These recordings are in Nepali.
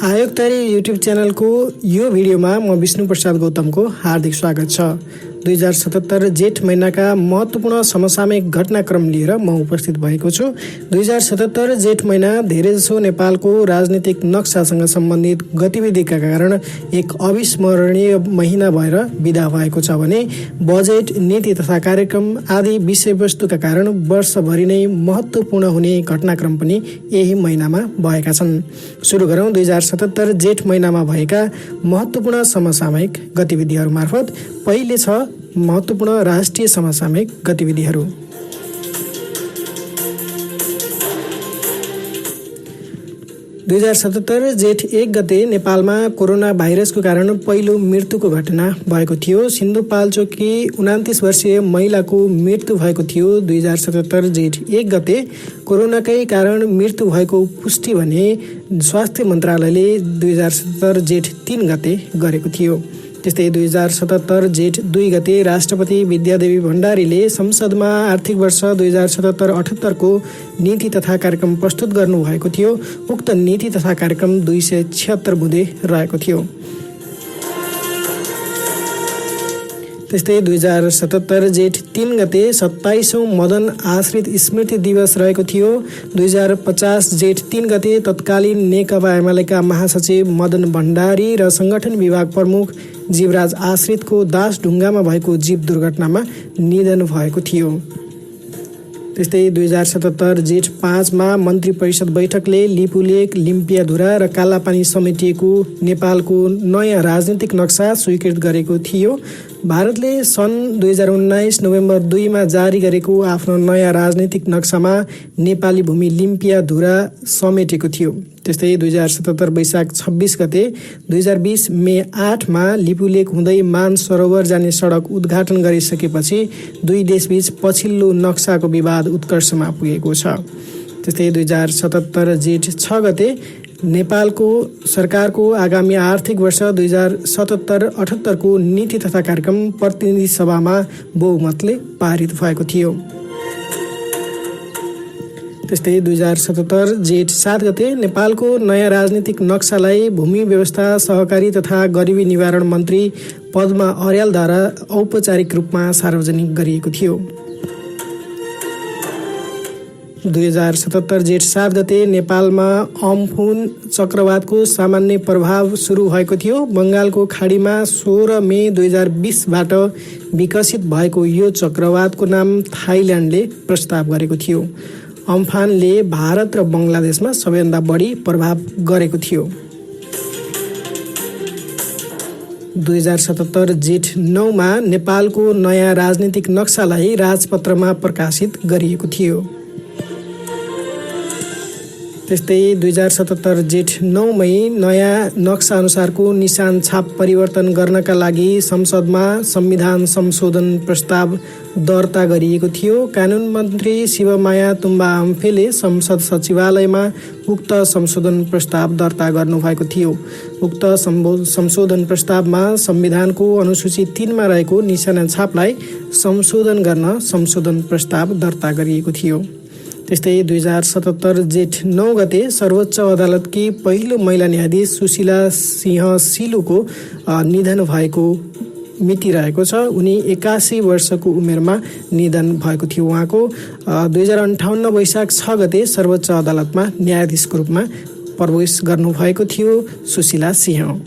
आयोगतारी युट्युब च्यानलको यो भिडियोमा म विष्णु प्रसाद गौतमको हार्दिक स्वागत छ। 2077 जेठ महिनाका महत्त्वपूर्ण समसामयिक घटनाक्रम लिएर म उपस्थित भएको छु। 2077 जेठ महिना धेरैजसो नेपालको राजनीतिक नक्सासँग सम्बन्धित गतिविधिका कारण एक अविस्मरणीय महिना भएर बिदा भएको छ भने बजेट, नीति तथा कार्यक्रम आदि विषयवस्तुका कारण वर्षभरि नै महत्त्वपूर्ण हुने घटनाक्रम पनि यही महिनामा भएका छन्। सुरु गरौँ 2077 जेठ महिनामा भएका महत्त्वपूर्ण समसामयिक गतिविधिहरू मार्फत। पहिले छ महत्त्वपूर्ण राष्ट्रिय समसामयिक गतिविधिहरू। दुई 2077 जेठ 1 गते नेपालमा कोरोना भाइरसको कारण पहिलो मृत्युको घटना भएको थियो। सिन्धुपाल्चोककी 29 वर्षीय महिलाको मृत्यु भएको थियो। 2077 जेठ 1 गते कोरोनाकै कारण मृत्यु भएको पुष्टि भने स्वास्थ्य मन्त्रालयले 2077 जेठ 3 गते गरेको थियो। त्यस्तै 2077 जेठ 2 गते राष्ट्रपति विद्यादेवी भण्डारीले संसदमा आर्थिक वर्ष 2077-78 को नीति तथा कार्यक्रम प्रस्तुत गर्नुभएको थियो। उक्त नीति तथा कार्यक्रम 276 बुँदे रहेको थियो। त्यस्तै 2077 जेठ 3 गते 27औं मदन आश्रित स्मृति दिवस रहेको थियो। 2050 जेठ 3 गते तत्कालीन नेकपा एमालेका महासचिव मदन भण्डारी र संगठन विभाग प्रमुख जीवराज आश्रितको दासढुङ्गामा भएको जीव दुर्घटनामा निधन भएको थियो। त्यस्तै 2077 जेठ 5 मा मन्त्री परिषद बैठकले लिपुलेक, लिम्पियाधुरा र कालापानी समेटिएको नेपालको नयाँ राजनीतिक नक्सा स्वीकृत गरेको थियो। भारतले सन् 2019 नोभेम्बर 2 मा जारी गरेको आफ्नो नयाँ राजनीतिक नक्सामा नेपाली भूमि लिम्पियाधुरा समेटेको थियो। त्यस्तै 2077 वैशाख 26 गते 2020 मे 8 मा लिपुलेक हुँदै मान सरोवर जाने सडक उद्घाटन गरिसकेपछि दुई देशबीच पछिल्लो नक्साको विवाद उत्कर्षमा पुगेको छ। त्यस्तै 2077 जेठ 6 गते नेपालको सरकारको आगामी आर्थिक वर्ष 2077-78 को नीति तथा कार्यक्रम प्रतिनिधि सभामा बहुमतले पारित भएको थियो। त्यस्तै 2077 जेठ 7 गते नेपालको नयाँ राजनीतिक नक्सालाई भूमि व्यवस्था, सहकारी तथा गरिबी निवारण मन्त्री पद्मा अर्यालद्वारा औपचारिक रूपमा सार्वजनिक गरिएको थियो। 2077 जेठ 7 गते नेपालमा अम्फुन चक्रवातको सामान्य प्रभाव सुरु भएको थियो। बङ्गालको खाडीमा 16 मे 2020बाट विकसित भएको यो चक्रवातको नाम थाइल्यान्डले प्रस्ताव गरेको थियो। अम्फानले भारत र बङ्गलादेशमा सबैभन्दा बढी प्रभाव गरेको थियो। 2077 जेठ 9 मा नेपालको नयाँ राजनीतिक नक्सालाई राजपत्रमा प्रकाशित गरिएको थियो। त्यस्तै 2077 जेठ 9 मई नयाँ नक्सा अनुसारको निशान छाप परिवर्तन गर्नका लागि संसदमा संविधान संशोधन प्रस्ताव दर्ता गरिएको थियो। कानुन मन्त्री शिवमाया तुम्बा आम्फेले संसद सचिवालयमा उक्त संशोधन प्रस्ताव दर्ता गर्नुभएको थियो। उक्त संशोधन प्रस्तावमा संविधानको अनुसूची 3 मा रहेको निशाना छापलाई संशोधन गर्न संशोधन प्रस्ताव दर्ता गरिएको थियो। त्यस्तै 2077 जेठ 9 गते सर्वोच्च अदालतकी पहिलो महिला न्यायाधीश सुशीला सिंह सिलुको निधन भएको मिति रहेको छ। उनी 81 वर्षको उमेरमा निधन भएको थियो। उहाँको 2058 वैशाख 6 गते सर्वोच्च अदालतमा न्यायाधीशको रूपमा प्रवेश गर्नुभएको थियो सुशीला सिंह।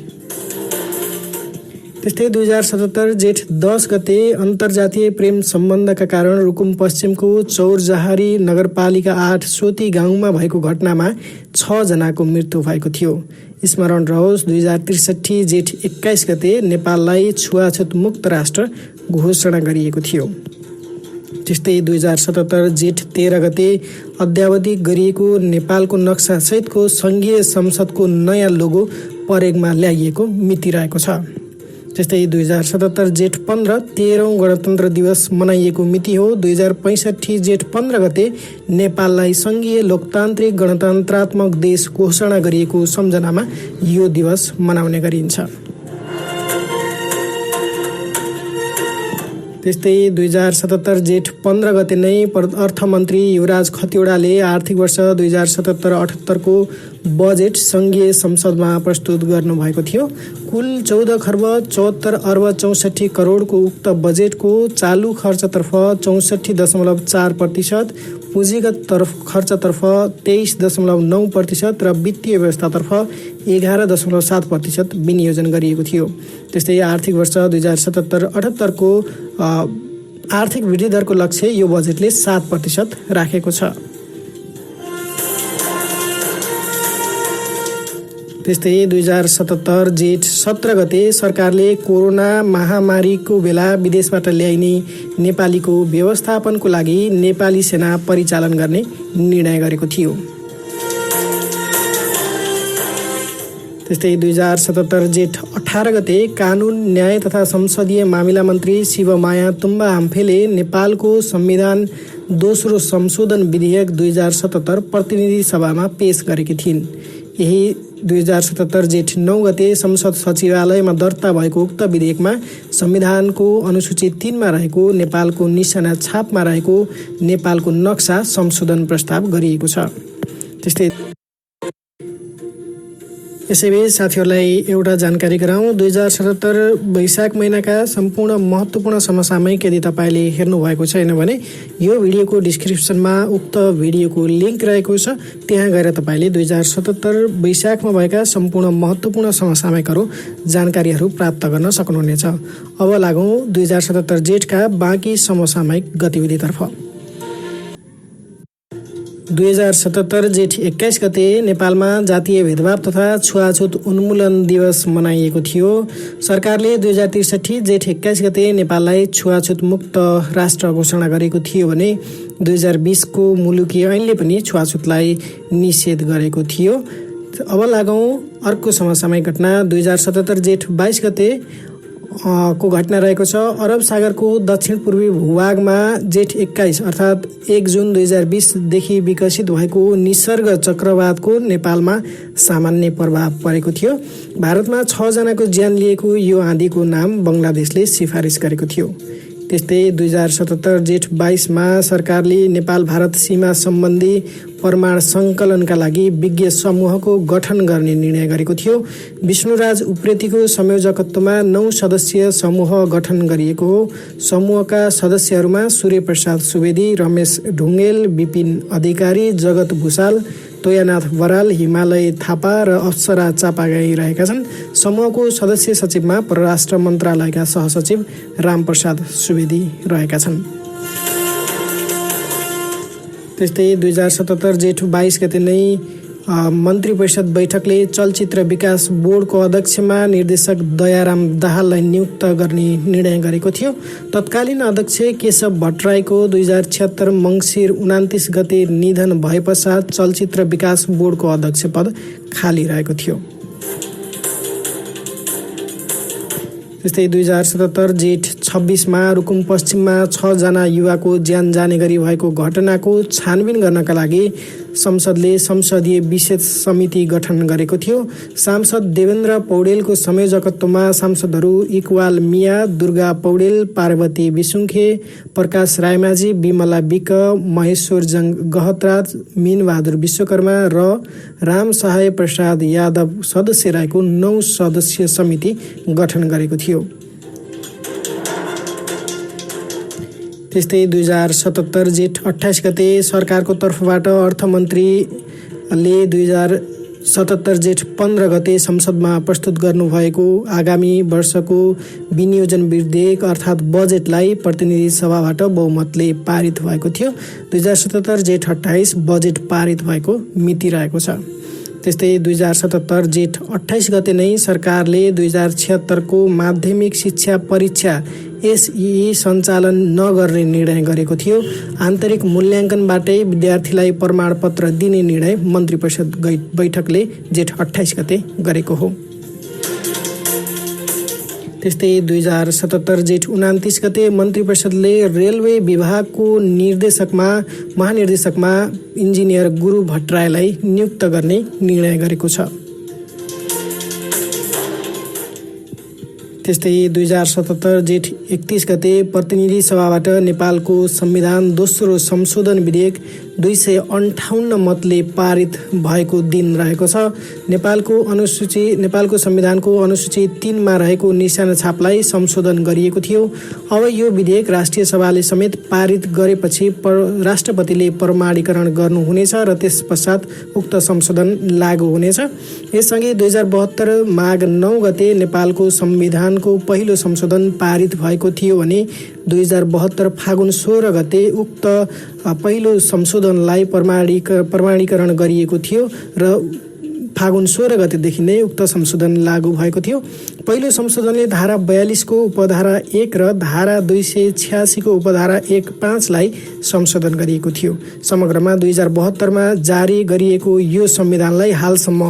त्यस्तै 2077 जेठ 10 गते अन्तर्जातीय प्रेम सम्बन्धका कारण रुकुम पश्चिमको चौरजहारी नगरपालिका 8 सोती गाउँमा भएको घटनामा 6 जनाको मृत्यु भएको थियो। स्मरण रहोस् 2063 जेठ 21 गते नेपाललाई छुवाछुत मुक्त राष्ट्र घोषणा गरिएको थियो। त्यस्तै 2077 जेठ 13 गते अद्यावधि गरिएको नेपालको नक्सासहितको सङ्घीय संसदको नयाँ लोगो परेगमा ल्याइएको मिति रहेको छ। त्यस्तै 2077 जेठ 15 13औं गणतन्त्र दिवस मनाइएको मिति हो। 2065 जेठ 15 गते नेपाललाई सङ्घीय लोकतान्त्रिक गणतन्त्रात्मक देश घोषणा गरिएको सम्झनामा यो दिवस मनाउने गरिन्छ। त्यस्तै 2077 जेठ 15 गते नै अर्थमन्त्री युवराज खतिवडाले आर्थिक वर्ष 2077-78 को बजेट सङ्घीय संसदमा प्रस्तुत गर्नुभएको थियो। कुल 14 खर्ब 74 अर्ब 64 करोडको उक्त बजेटको चालु खर्चतर्फ 64.4%, पुँजीगत खर्चतर्फ 23.9% र वित्तीय व्यवस्थातर्फ 11.7% विनियोजन गरिएको थियो। त्यस्तै आर्थिक वर्ष 2077-78 को आर्थिक वृद्धि दरको लक्ष्य यो बजेटले 7% राखेको छ। त्यस्तै 2077 जेठ 17 गते सरकारले कोरोना महामारीको बेला विदेशबाट ल्याइने नेपालीको व्यवस्थापनको लागि नेपाली सेना परिचालन गर्ने निर्णय गरेको थियो। त्यस्तै 2077 जेठ 18 गते कानुन न्याय तथा संसदीय मामिला मन्त्री शिवमाया तुम्बा आम्फेले नेपालको संविधान दोस्रो संशोधन विधेयक 2077 प्रतिनिधि सभामा पेश गरेकी थिइन्। यही 2077 जेठ 9 गते संसद सचिवालयमा दर्ता भएको उक्त विधेयकमा संविधानको अनुसूची 3 मा रहेको नेपालको निशाना छापमा रहेको नेपालको नक्सा संशोधन प्रस्ताव गरिएको छ। त्यस्तै यसैबीच साथीहरूलाई एउटा जानकारी गराउँ। 2077 वैशाख महिनाका सम्पूर्ण महत्त्वपूर्ण समसामयिक यदि तपाईँले हेर्नुभएको छैन भने यो भिडियोको डिस्क्रिप्सनमा उक्त भिडियोको लिङ्क रहेको छ, त्यहाँ गएर तपाईँले 2077 वैशाखमा भएका सम्पूर्ण महत्त्वपूर्ण समसामयिकहरू जानकारीहरू प्राप्त गर्न सक्नुहुनेछ। अब लागौँ 2077 जेठका बाँकी समसामयिक गतिविधितर्फ। 2077 जेठ 21 गते नेपालमा जातीय भेदभाव तथा छुवाछुत उन्मूलन दिवस मनाइएको थियो। सरकारले 2063 जेठ 21 गते नेपाललाई छुवाछुत मुक्त राष्ट्र घोषणा गरेको थियो भने 2020 को मुलुकी ऐनले पनि छुवाछुतलाई निषेध गरेको थियो। अब लागौँ अर्को समसामयिक घटना। 2077 जेठ 22 गते को घटना रहेको छ। अरब सागरको दक्षिण पूर्वी भूभागमा जेठ 21 अर्थात् 1 जुन 2020 देखि विकसित भएको निसर्ग चक्रवातको नेपालमा सामान्य प्रभाव परेको थियो। भारतमा 6 जनाको ज्यान लिएको यो आँधीको नाम बङ्गलादेशले सिफारिस गरेको थियो। त्यस्तै 2077 जेठ 22 मा सरकारले नेपाल भारत सीमा सम्बन्धी प्रमाण सङ्कलनका लागि विज्ञ समूहको गठन गर्ने निर्णय गरेको थियो। विष्णुराज उप्रेतीको संयोजकत्वमा 9 सदस्यीय समूह गठन गरिएको हो। समूहका सदस्यहरूमा सूर्य प्रसाद सुवेदी, रमेश ढुङ्गेल, विपिन अधिकारी, जगत भूषाल, तोयानाथ बराल, हिमालय थापा र अप्सरा चापागाई रहेका छन्। समूहको सदस्य सचिवमा परराष्ट्र मन्त्रालयका सहसचिव रामप्रसाद सुवेदी रहेका छन्। त्यस्तै 2077 जेठ 22 गते नै मन्त्री परिषद बैठकले चलचित्र विकास बोर्डको अध्यक्षमा निर्देशक दयाराम दाहाललाई नियुक्त गर्ने निर्णय गरेको थियो। तत्कालीन अध्यक्ष केशव भट्टराईको 2076 मङ्सिर 29 गते निधन भए पश्चात चलचित्र विकास बोर्डको अध्यक्ष पद खाली रहेको थियो। त्यस्तै 2077 जेठ 26 मा रुकुम पश्चिममा 6 जना युवाको ज्यान जाने गरी भएको घटनाको छानबिन गर्नका लागि संसदले संसदीय विशेष समिति गठन गरेको थियो। सांसद देवेन्द्र पौडेलको संयोजकत्वमा सांसदहरू इकबाल मिया, दुर्गा पौडेल, पार्वती विसुङखे, प्रकाश रायमाझी, विमला विक, महेश्वर गहतराज, मीनबहादुर विश्वकर्मा र राम सहाय प्रसाद यादव सदस्य रहेको 9 सदस्यीय समिति गठन गरेको थियो। त्यस्तै 2077 जेठ 28 गते सरकारको तर्फबाट अर्थमन्त्रीले 2077 जेठ 15 गते संसदमा प्रस्तुत गर्नुभएको आगामी वर्षको विनियोजन विधेयक अर्थात् बजेटलाई प्रतिनिधि सभाबाट बहुमतले पारित भएको थियो। 2077 जेठ 28 बजेट पारित भएको मिति रहेको छ। त्यस्तै 2077 जेठ 28 गते नै सरकारले 2076 को माध्यमिक शिक्षा परीक्षा एसईई सञ्चालन नगर्ने निर्णय गरेको थियो। आन्तरिक मूल्याङ्कनबाटै विद्यार्थीलाई प्रमाणपत्र दिने निर्णय मन्त्री परिषद बैठकले जेठ 28 गते गरेको हो। त्यस्तै 2077 जेठ 29 गते मन्त्री परिषदले रेलवे विभागको महानिर्देशकमा इन्जिनियर गुरु भट्टराईलाई नियुक्त गर्ने निर्णय गरेको छ। त्यस्तै 2077 जेठ 31 गते प्रतिनिधि सभाबाट नेपालको संविधान दोस्रो संशोधन विधेयक 258 मतले पारित भएको दिन रहेको छ। नेपालको संविधानको अनुसूची 3 मा रहेको निशाना छापलाई संशोधन गरिएको थियो। अब यो विधेयक राष्ट्रिय सभाले समेत पारित गरेपछि राष्ट्रपतिले प्रमाणीकरण गर्नुहुनेछ र त्यस पश्चात उक्त संशोधन लागू हुनेछ। यससँगै 2072 माघ 9 गते नेपालको संविधानको पहिलो संशोधन पारित भएको थियो भने 2072 फागुन 16 गते उक्त पहिलो संशोधनलाई प्रमाणीकरण गरिएको थियो र फागुन 16 गतेदेखि नै उक्त संशोधन लागू भएको थियो। पहिलो संशोधनले धारा 42 को उपधारा 1 र धारा 286 को उपधारा 1(5) लाई संशोधन गरिएको थियो। समग्रमा 2072 मा जारी गरिएको यो संविधानलाई हालसम्म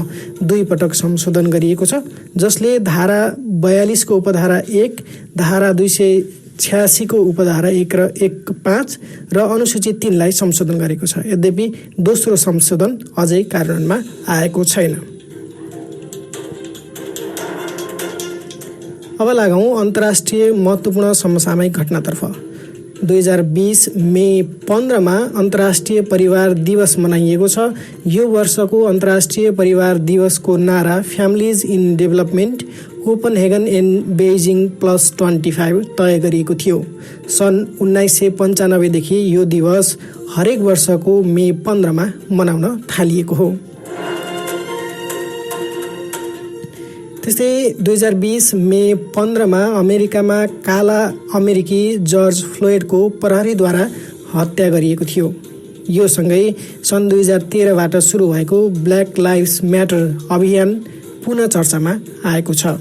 2 पटक संशोधन गरिएको छ, जसले धारा 42 को उपधारा 1, धारा 286 को उपधारा 1 र 1(5) र अनुसूची 3 लाई संशोधन गरेको छ। यद्यपि दोस्रो संशोधन अझै कार्यान्वयनमा आएको छैन। अब लागौं अन्तर्राष्ट्रिय महत्त्वपूर्ण समसामयिक घटनातर्फ। 2020 मे 15 मा अन्तर्राष्ट्रिय परिवार दिवस मनाइएको छ। यो वर्षको अन्तर्राष्ट्रिय परिवार दिवसको नारा families in development Copenhagen and Beijing +25 तय गरिएको थियो। सन् 1995 देखि यो दिवस हरेक वर्षको मे 15 मा मनाउन थालिएको हो। त्यस्तै 2020 मे 15 मा अमेरिकामा काला अमेरिकी जर्ज फ्लोयडको प्रहरीद्वारा हत्या गरिएको थियो। यो सँगै सन् 2013 बाट सुरु भएको ब्ल्याक लाइभ्स म्याटर अभियान पुनः चर्चामा आएको छ।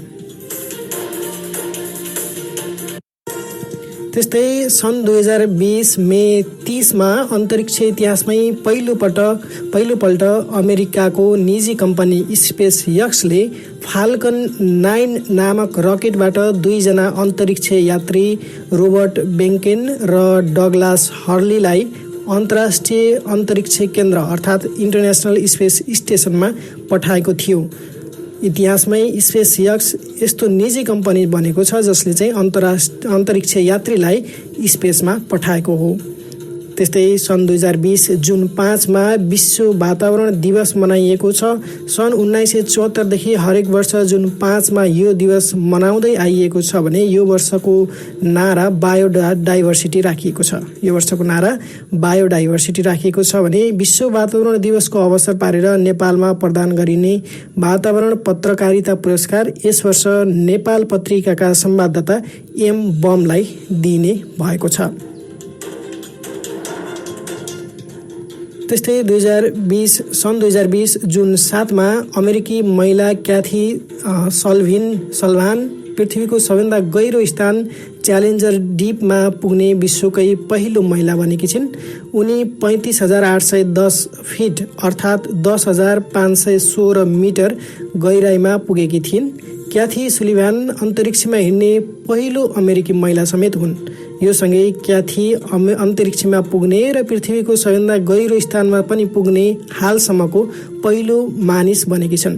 त्यस्तै सन् 2020 मे 30 मा अन्तरिक्ष इतिहासमै पहिलोपल्ट अमेरिकाको निजी कम्पनी स्पेस एक्सले फाल्कन 9 नामक रकेटबाट 2 जना अन्तरिक्ष यात्री रोबर्ट बेङ्केन र डगलास हर्लीलाई अन्तर्राष्ट्रिय अन्तरिक्ष केन्द्र अर्थात् इन्टरनेसनल स्पेस स्टेसनमा पठाएको थियो। इतिहासमै स्पेस एक्स यस्तो निजी कम्पनी बनेको छ जसले चाहिँ अन्तरिक्ष यात्रीलाई स्पेसमा पठाएको हो। त्यस्तै सन् 2020 जुन 5 मा विश्व वातावरण दिवस मनाइएको छ। सन् 1974 देखि हरेक वर्ष जुन 5 मा यो दिवस मनाउँदै आइएको छ भने यो वर्षको नारा बायोडाइभर्सिटी राखिएको छ। भने विश्व वातावरण दिवसको अवसर पारेर नेपालमा प्रदान गरिने वातावरण पत्रकारिता पुरस्कार यस वर्ष नेपाल पत्रिकाका संवाददाता एम बमलाई दिइने भएको छ। त्यस्तै सन् 2020 जुन 7 मा अमेरिकी महिला क्याथी सल्भान पृथ्वीको सबैभन्दा गहिरो स्थान च्यालेन्जर डिपमा पुग्ने विश्वकै पहिलो महिला बनेकी छिन्। उनी 35,810 फिट अर्थात् 10,516 मिटर गहिराइमा पुगेकी थिइन्। क्याथी सुलिभान अन्तरिक्षमा हिँड्ने पहिलो अमेरिकी महिला समेत हुन्। यो सँगै क्याथी अन्तरिक्षमा पुग्ने र पृथ्वीको सबैभन्दा गहिरो स्थानमा पनि पुग्ने हालसम्मको पहिलो मानिस बनेकी छन्।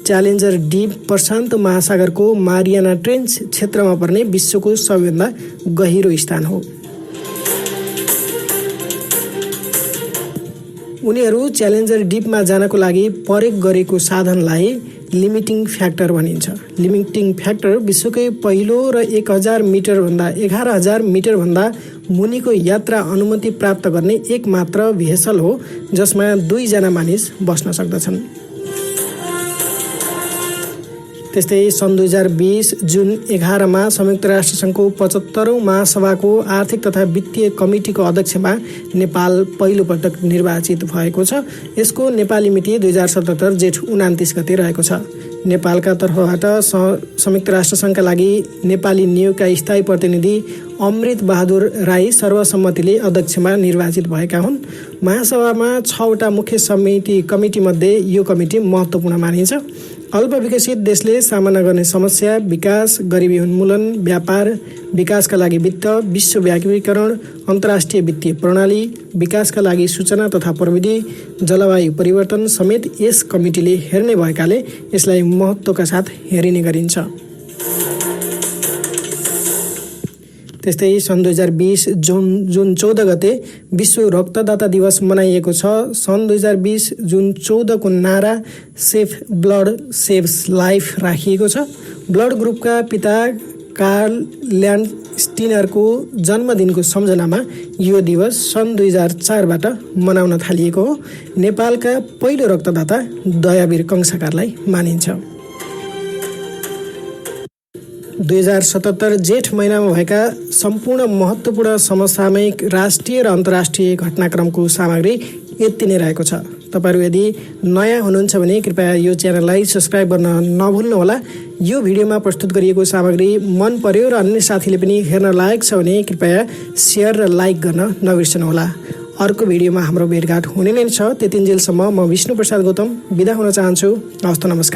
च्यालेन्जर डिप प्रशान्त महासागरको मारियाना ट्रेन्च क्षेत्रमा पर्ने विश्वको सबैभन्दा गहिरो स्थान हो। उनीहरू च्यालेन्जर डिपमा जानको लागि प्रयोग गरेको साधनलाई लिमिटिङ फ्याक्टर भनिन्छ। लिमिटिङ फ्याक्टर विश्वकै पहिलो र 11,000 मिटरभन्दा मुनिको यात्रा अनुमति प्राप्त गर्ने एकमात्र भेसल हो जसमा 2 जना मानिस बस्न सक्दछन्। त्यस्तै सन् 2020 जुन 11 मा संयुक्त राष्ट्रसङ्घको 75औं महासभाको आर्थिक तथा वित्तीय कमिटीको अध्यक्षमा नेपाल पहिलोपटक निर्वाचित भएको छ। यसको नेपाली मिति 2077 जेठ 29 गते रहेको छ। नेपालका तर्फबाट संयुक्त राष्ट्रसङ्घका लागि नेपाली नियोगका स्थायी प्रतिनिधि अमृत बहादुर राई सर्वसम्मतिले अध्यक्षमा निर्वाचित भएका हुन्। महासभामा 6 वटा मुख्य कमिटीमध्ये यो कमिटी महत्त्वपूर्ण मानिन्छ। अल्पविकसित देशले सामना गर्ने समस्या, विकास, गरिबी उन्मूलन, व्यापार, विकासका लागि वित्त, विश्वव्यापीकरण, अन्तर्राष्ट्रिय वित्तीय प्रणाली, विकासका लागि सूचना तथा प्रविधि, जलवायु परिवर्तन समेत यस कमिटीले हेर्ने भएकाले यसलाई महत्त्वका साथ हेरिने गरिन्छ। त्यस्तै सन् 2020 जुन 14 गते विश्व रक्तदाता दिवस मनाइएको छ। सन् 2020 जुन 14 को नारा सेभ ब्लड सेभ्स लाइफ राखिएको छ। ब्लड ग्रुपका पिता कार्ल ल्यान्डस्टिनरको जन्मदिनको सम्झनामा यो दिवस सन् 2004बाट मनाउन थालिएको हो। नेपालका पहिलो रक्तदाता दयावीर कंसाकारलाई मानिन्छ। 2077 जेठ महिनामा भएका सम्पूर्ण महत्त्वपूर्ण समसामयिक राष्ट्रिय र अन्तर्राष्ट्रिय घटनाक्रमको सामग्री यति नै रहेको छ। तपाईहरु यदि नयाँ हुनुहुन्छ भने कृपया यो च्यानललाई सब्स्क्राइब गर्न नभुल्नुहोला। यो भिडियोमा प्रस्तुत गरिएको सामग्री मन पर्यो र अन्य साथीले पनि हेर्न लायक छ भने कृपया शेयर र लाइक गर्न नबिर्सनुहोला। अर्को भिडियोमा हाम्रो भेटघाट हुने नै छ। त्यतिन्जेलसम्म म विष्णु प्रसाद गौतम बिदा हुन चाहन्छु। हस्त नमस्कार।